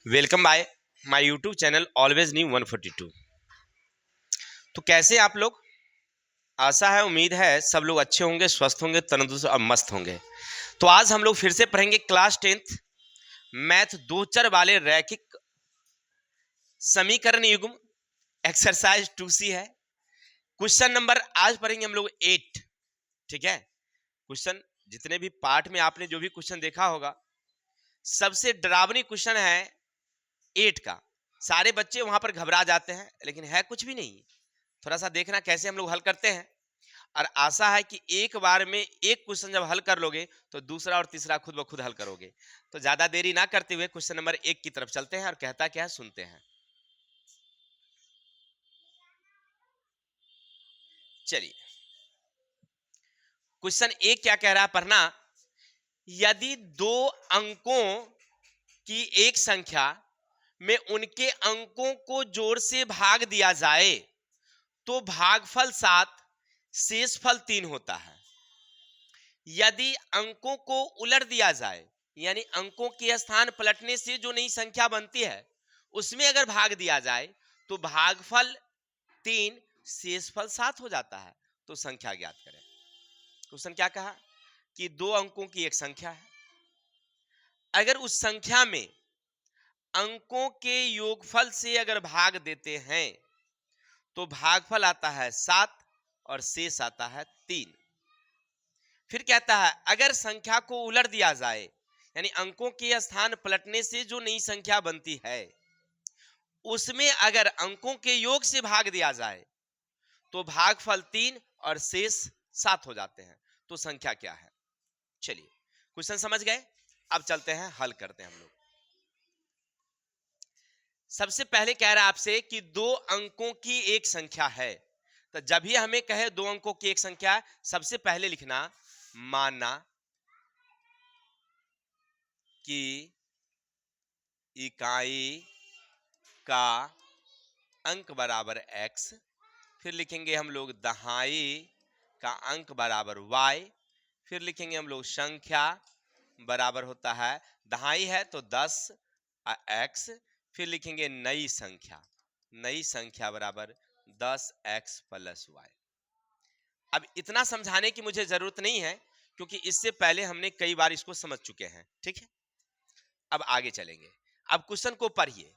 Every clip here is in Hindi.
Welcome by my YouTube channel always new 142। तो कैसे आप लोग? आशा है, उम्मीद है सब लोग अच्छे होंगे, स्वस्थ होंगे, तंदुरुस्त और मस्त होंगे। तो आज हम लोग फिर से पढ़ेंगे क्लास 10th मैथ दो चर वाले रैखिक समीकरण युग्म एक्सरसाइज 2C है। क्वेश्चन नंबर आज पढ़ेंगे हम लोग 8। ठीक है, क्वेश्चन जितने भी पार्ट में आपने जो भी क्वेश्चन देखा होगा, सबसे डरावनी क्वेश्चन है 8 का। सारे बच्चे वहां पर घबरा जाते हैं, लेकिन है कुछ भी नहीं। थोड़ा सा देखना कैसे हम लोग हल करते हैं, और आशा है कि एक बार में एक क्वेश्चन जब हल कर लोगे तो दूसरा और तीसरा खुद ब खुद हल करोगे। तो ज्यादा देरी ना करते हुए क्वेश्चन नंबर 1 की तरफ चलते हैं और कहता क्या है सुनते हैं। चलिए, क्वेश्चन 1 क्या कह रहा है, पढ़ना। यदि दो अंकों की एक संख्या में उनके अंकों को जोड़ से भाग दिया जाए तो भागफल 7, शेषफल 3 होता है। यदि अंकों को उलट दिया जाए, यानी अंकों के स्थान पलटने से जो नई संख्या बनती है उसमें अगर भाग दिया जाए तो भागफल 3, शेषफल 7 हो जाता है। तो संख्या ज्ञात करें। क्वेश्चन क्या कहा कि दो अंकों की एक संख्या है, अगर उस संख्या में अंकों के योगफल से अगर भाग देते हैं तो भागफल आता है 7 और शेष आता है 3। फिर कहता है अगर संख्या को उलट दिया जाए, यानी अंकों के स्थान पलटने से जो नई संख्या बनती है उसमें अगर अंकों के योग से भाग दिया जाए तो भागफल 3 और शेष 7 हो जाते हैं। तो संख्या क्या है? चलिए, क्वेश्चन समझ गए। अब चलते हैं, हल करते हैं हम लोग। सबसे पहले कह रहा है आपसे कि दो अंकों की एक संख्या है। तो जब भी हमें कहे दो अंकों की एक संख्या है, सबसे पहले लिखना माना कि इकाई का अंक बराबर x, फिर लिखेंगे हम लोग दहाई का अंक बराबर y, फिर लिखेंगे हम लोग संख्या बराबर होता है, दहाई है तो 10 x, फिर लिखेंगे नई संख्या बराबर 10x प्लस y। अब इतना समझाने की मुझे जरूरत नहीं है, क्योंकि इससे पहले हमने कई बार इसको समझ चुके हैं। ठीक है, अब आगे चलेंगे। अब क्वेश्चन को पढ़िए।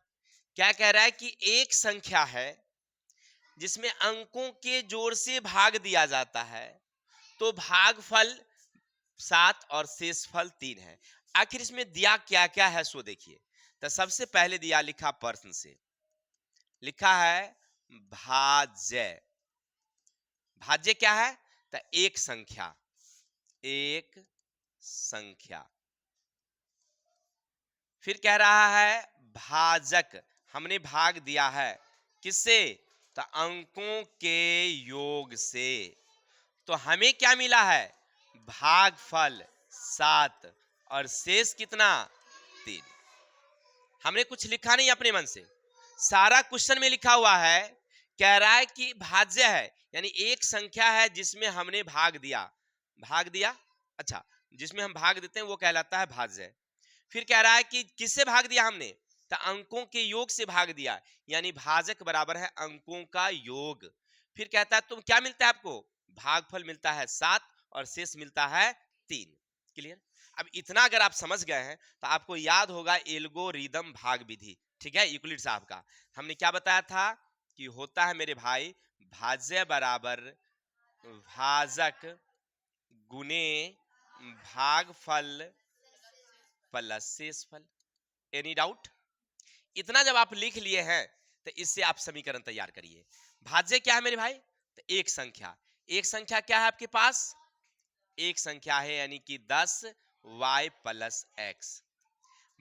क्या कह रहा है कि एक संख्या है जिसमें अंकों के जोड़ से भाग दिया जाता है तो भागफल 7 और शेषफल 3 है। आखिर इसमें दिया क्या क्या है सो देखिए। तो सबसे पहले दिया लिखा प्रश्न से, लिखा है भाज्य। भाज्य क्या है? तो एक संख्या। फिर कह रहा है भाजक, हमने भाग दिया है किससे? तो अंकों के योग से। तो हमें क्या मिला है? भागफल 7 और शेष कितना? 3। हमने कुछ लिखा नहीं अपने मन से, सारा क्वेश्चन में लिखा हुआ है। कह रहा है कि भाज्य है, यानी एक संख्या है जिसमें हमने भाग दिया। अच्छा, जिसमें हम भाग देते हैं वो कहलाता है भाज्य। फिर कह रहा है कि किससे भाग दिया हमने? तो अंकों के योग से भाग दिया, यानी भाजक बराबर है अंकों का योग। फिर कहता है तुम क्या मिलता है आपको? भागफल मिलता है 7 और शेष मिलता है 3। क्लियर? अब इतना अगर आप समझ गए हैं तो आपको याद होगा एल्गोरिदम भाग विधि। ठीक है, यूक्लिड साहब का हमने क्या बताया था कि होता है मेरे भाई भाज्य बराबर भाजक गुने भागफल प्लस शेषफल। Any doubt? इतना जब आप लिख लिए हैं तो इससे आप समीकरण तैयार करिए। भाज्य क्या है मेरे भाई? तो एक संख्या क्या है आपके पास? एक संख्या है, यानी कि 10y प्लस x।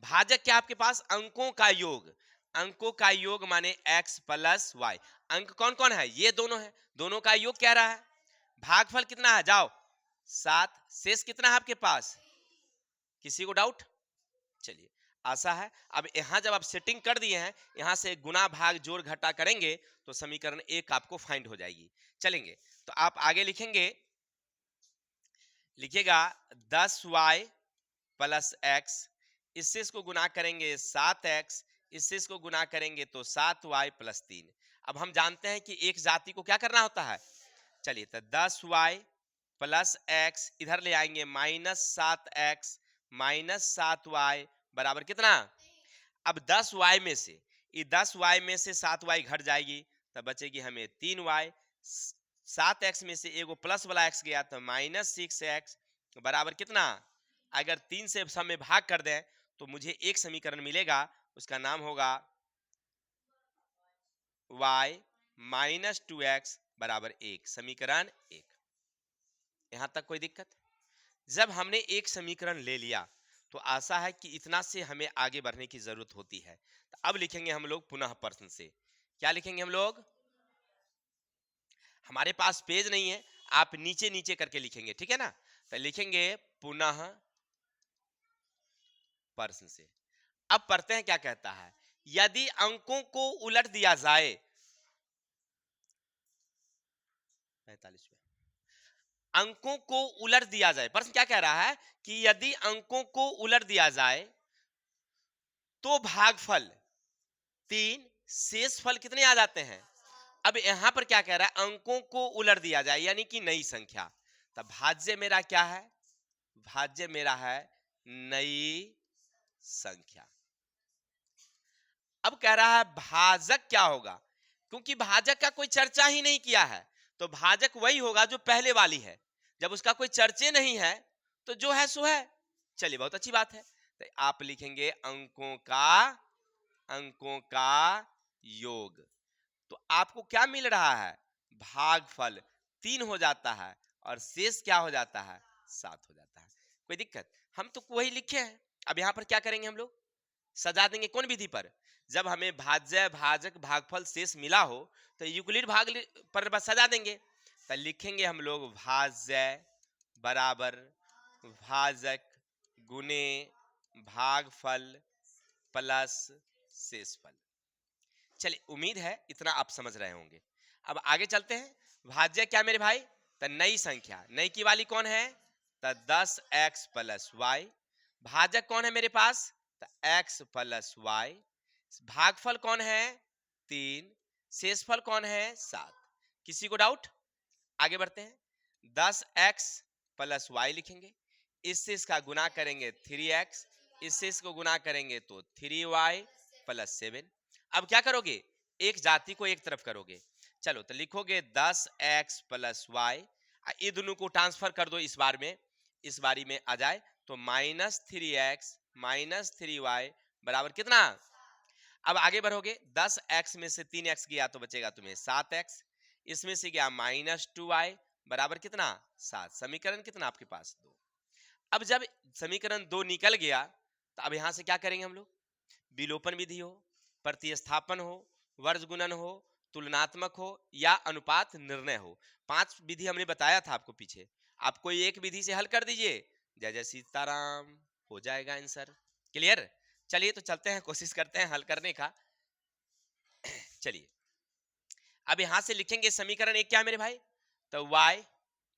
भाजक क्या आपके पास? अंकों का योग माने x प्लस y। अंक कौन कौन है? ये दोनों है, दोनों का योग कह रहा है। भागफल कितना है? जाओ 7। शेष कितना है आपके पास? किसी को डाउट? चलिए, आशा है अब यहां जब आप सेटिंग कर दिए हैं, यहां से गुना भाग जोड़ घटा करेंगे तो समीकरण 1 आपको फाइंड हो जाएगी। चलेंगे, तो आप आगे लिखिएगा 10y प्लस x, इससे इसको गुना करेंगे 7x, इससे इसको गुना करेंगे तो 7y प्लस 3। अब हम जानते हैं कि एक जाति को क्या करना होता है। चलिए तो 10y प्लस x इधर ले आएंगे -7x -7y बराबर कितना। अब 10y में से 10y में से 7y घट जाएगी तब बचेगी हमें 3y। 7x में से एगो प्लस वाला x गया तो -6x बराबर कितना। अगर 3 से सब में भाग कर दें तो मुझे एक समीकरण मिलेगा, उसका नाम होगा y -2x बराबर 1। समीकरण 1। यहां तक कोई दिक्कत। जब हमने एक समीकरण ले लिया तो आशा है कि इतना से हमें आगे बढ़ने की जरूरत होती है। तो अब लिखेंगे हम लोग पुनः प्रश्न से। क्या लिखेंगे हम लोग। हमारे पास पेज नहीं है, आप नीचे नीचे करके लिखेंगे, ठीक है ना। तो लिखेंगे पुनः प्रश्न से। अब पढ़ते हैं क्या कहता है। यदि अंकों को उलट दिया जाए 45 में अंकों को उलट दिया जाए, प्रश्न क्या कह रहा है कि यदि अंकों को उलट दिया जाए तो भागफल 3 शेष फल कितने आ जाते हैं। अब यहां पर क्या कह रहा है, अंकों को उलट दिया जाए यानी कि नई संख्या। तब भाज्य मेरा क्या है, भाज्य मेरा है नई संख्या। अब कह रहा है भाजक क्या होगा, क्योंकि भाजक का कोई चर्चा ही नहीं किया है तो भाजक वही होगा जो पहले वाली है। जब उसका कोई चर्चे नहीं है तो जो है सो है। चलिए बहुत अच्छी बात है। तो आप लिखेंगे अंकों का योग। तो आपको क्या मिल रहा है, भागफल 3 हो जाता है और शेष क्या हो जाता है, 7 हो जाता है। कोई दिक्कत। हम तो वही लिखे हैं। अब यहां पर क्या करेंगे हम लोग, सजा देंगे कौन विधि पर। जब हमें भाज्य भाजक भागफल शेष मिला हो तो यूक्लिड पर बस सजा देंगे। तो लिखेंगे हम लोग भाज्य बराबर भाजक गुने भागफल प्लस शेषफल। चलिए उम्मीद है इतना आप समझ रहे होंगे। अब आगे चलते हैं। भाज्य क्या मेरे भाई, तो नई संख्या। नई की वाली कौन है, तो 10x प्लस वाई। भाजक कौन है मेरे पास, तो x प्लस वाई। भागफल कौन है 3, शेषफल कौन है 7। किसी को डाउट। आगे बढ़ते हैं। 10x प्लस वाई लिखेंगे, इससे इसका गुना करेंगे 3x, इससे इसको गुना करेंगे तो 3y प्लस 7। अब क्या करोगे, एक जाति को एक तरफ करोगे। चलो तो लिखोगे 10x प्लस वाई, ये दोनों को ट्रांसफर कर दो इस बार में, इस बारी में आ जाए तो -3x -3y बराबर कितना। अब आगे बढ़ोगे, 10x में से 3x गया तो बचेगा तुम्हें 7x, इसमें से गया -2y बराबर कितना 7। समीकरण कितना आपके पास 2। अब जब समीकरण 2 निकल गया तो अब यहां से क्या करेंगे हम लोग, विलोपन विधि हो, प्रतिस्थापन हो, वर्ग गुणन हो, तुलनात्मक हो या अनुपात निर्णय हो। 5 विधि हमने बताया था आपको पीछे। आप कोई एक विधि से हल कर दीजिए, जय जय सीताराम, हो जाएगा आंसर। क्लियर। चलिए तो चलते हैं, कोशिश करते हैं हल करने का। चलिए अब यहां से लिखेंगे समीकरण 1 क्या है मेरे भाई, तो y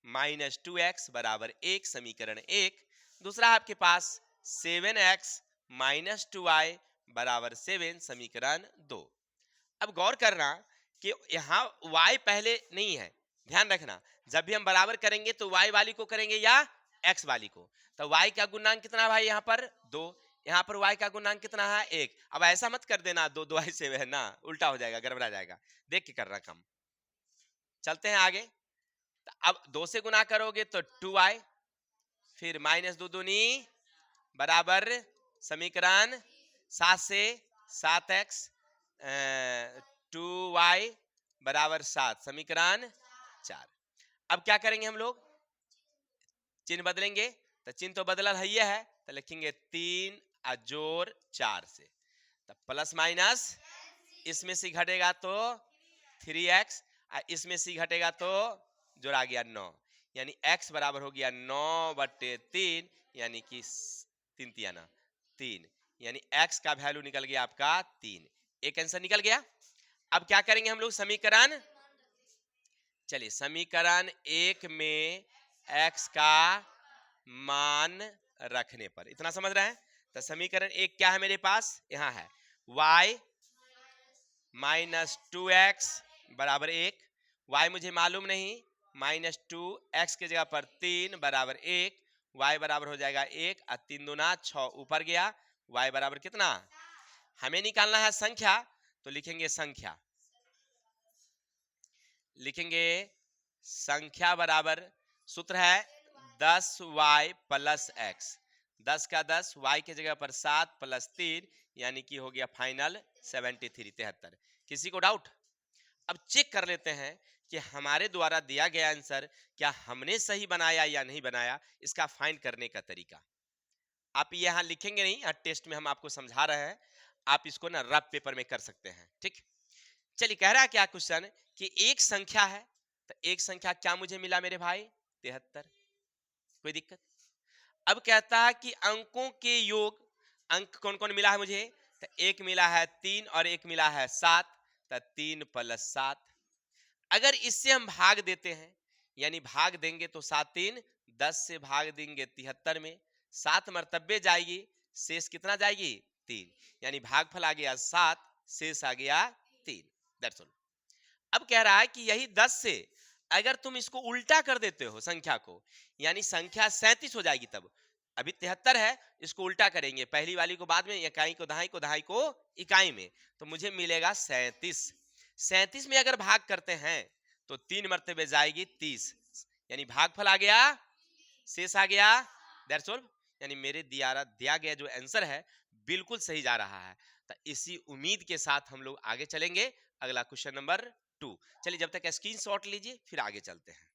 -2x बराबर 1 समीकरण 1। दूसरा आपके पास 7x -2y बराबर 7 समीकरण 2। अब गौर करना कि यहां y पहले नहीं है, ध्यान रखना। जब भी हम बराबर करेंगे तो y वाली को करेंगे या x वाली को। तो y का गुणांक कितना भाई, यहाँ पर 2, यहाँ पर y का गुणांक कितना है 1। अब ऐसा मत कर देना 2 2 ऐसे है ना, उल्टा हो जाएगा, गड़बड़ा जाएगा। देख के करना काम। चलते हैं आगे। तो अब 2 से गुना करोगे तो 2y, फिर -2 दूनी बराबर समीकरण 7 से 7x 2y बराबर 7 समीकरण 4। अब क्या करेंगे हम लोग, चिन्ह बदलेंगे। तो चिन्ह तो बदला है, ये है तो लिखेंगे 3 जोड़ 4 से, तो प्लस माइनस, इसमें से घटेगा तो 3x, इसमें से घटेगा तो जोड़ा गया 9, यानी x बराबर हो गया 9/3, यानी कि 3 तियाना 3, यानी x का वैल्यू निकल गया आपका 3। एक आंसर निकल गया। अब क्या करेंगे हम लोग समीकरण, चलिए समीकरण 1 में x का मान रखने पर, इतना समझ रहे हैं। तो समीकरण 1 क्या है मेरे पास, यहां है y -2x बराबर 1, y मुझे मालूम नहीं, -2x के जगह पर 3 बराबर 1, y बराबर हो जाएगा 1 और 3 दूना 6 ऊपर गया, y बराबर कितना, हमें निकालना है संख्या, तो लिखेंगे संख्या, लिखेंगे संख्या बराबर, सूत्र है 10y प्लस x, 10 का 10, y के जगह पर 7 प्लस 3 यानी कि हो गया फाइनल 73, 73। किसी को डाउट? अब चेक कर लेते हैं कि हमारे द्वारा दिया गया आंसर क्या हमने सही बनाया या नहीं बनाया, इसका फाइंड करने का तरीका आप यहाँ लिखेंगे नहीं, हर टेस्ट में हम आपको समझा रहे हैं, आप इसको ना रफ पेपर में कर सकते हैं। ठीक, चलिए कह रहा है क्या क्वेश्चन कि एक संख्या है, तो एक संख्या क्या मुझे मिला मेरे भाई, 73, कोई दिक्कत? अब कहता है कि अंकों के योग, अंक कौन कौन मिला है मुझे, तो एक मिला है 3 और एक मिला है 7, तो 3 + 7। अगर इससे हम भाग देते हैं, यानी भाग देंगे तो 7 3 10 से भाग देंगे 73 में, 7 मर्तबे जाएगी, शेष कितना जाएगी, 3, यानी भागफल आ गया 7, शेष आ गया 3। That's all. अब कह रहा है कि यही 10 से अगर तुम इसको उल्टा कर देते हो संख्या को, यानी संख्या 37 हो जाएगी, तब अभी 73 है, इसको उल्टा करेंगे, पहली वाली को बाद में, इकाई को दहाई को, दहाई को इकाई में, तो मुझे मिलेगा 37। 37 में अगर भाग करते हैं तो 3 मर्तबे जाएगी 30, यानी भागफल आ गया, शेष आ गया, दैट्स ऑल। यानी मेरे दिया गया जो आंसर है बिल्कुल सही जा रहा है। तो इसी उम्मीद के साथ हम लोग आगे चलेंगे, अगला क्वेश्चन नंबर 2। चलिए जब तक स्क्रीनशॉट लीजिए, फिर आगे चलते हैं।